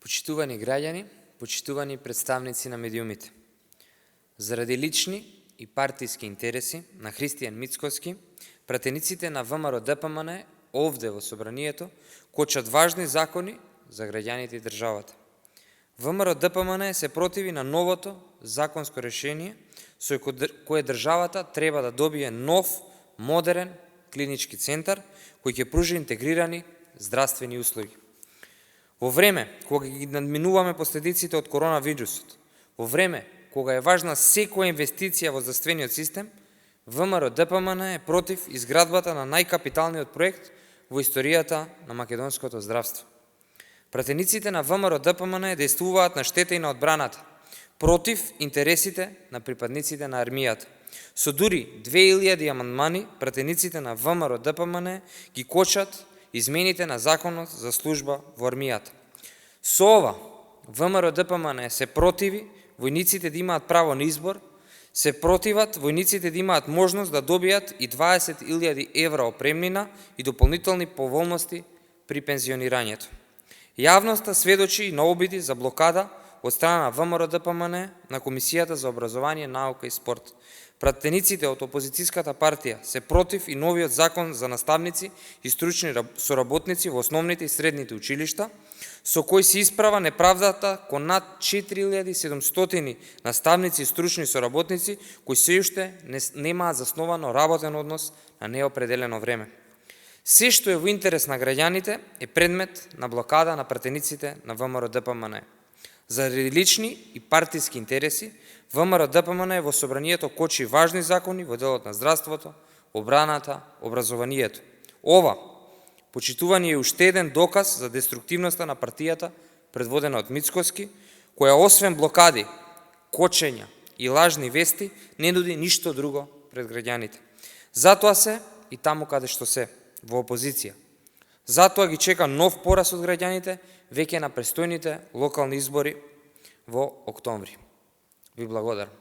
Почитувани граѓани, почитувани представници на медиумите. Заради лични и партиски интереси на Христијан Мицкоски, пратениците на ВМРО-ДПМН овде во собранието кочат важни закони за граѓаните и државата. ВМРО-ДПМН се противи на новото законско решение со кое државата треба да добие нов, модерен клинички центар кој ќе пружи интегрирани здравствени услуги. Во време кога ги надминуваме последиците од коронавирусот, во време кога е важна секоја инвестиција во здравствениот систем, ВМРО-ДПМН е против изградбата на најкапиталниот проект во историјата на македонското здравство. Пратениците на ВМРО-ДПМН действуваат на штета и на одбраната, против интересите на припадниците на армијата. Со дури 2000 амандмани, пратениците на ВМРО-ДПМН ги кочат измените на законот за служба во армијата. Со ова, ВМРО-ДПМН се противи војниците да имаат право на избор, се противат војниците да имаат можност да добијат и 20.000 евра опремнина и дополнителни поволности при пензионирањето. Јавноста сведочи на обиди за блокада од страна на ВМРО-ДПМН на Комисијата за образование, наука и спорт. Пратениците од опозицијската партија се против и новиот закон за наставници и стручни соработници во основните и средните училишта, со кој се исправа неправдата кон над 4700 наставници и стручни соработници кои се уште немаат засновано работен однос на неопределено време. Се што е во интерес на граѓаните е предмет на блокада на пратениците на ВМРО-ДПМН. Заради лични и партиски интереси, ВМРО-ДПМН во собранието кочи важни закони во делот на здравството, одбраната, образованието. Ова, почитувани е уште еден доказ за деструктивноста на партијата предводена од Мицкоски, која освен блокади, кочења и лажни вести не нуди ништо друго пред граѓаните. Затоа се и таму каде што се, во опозиција. Затоа ги чека нов пораз од граѓаните веќе на престојните локални избори во октомври. Ви благодарам.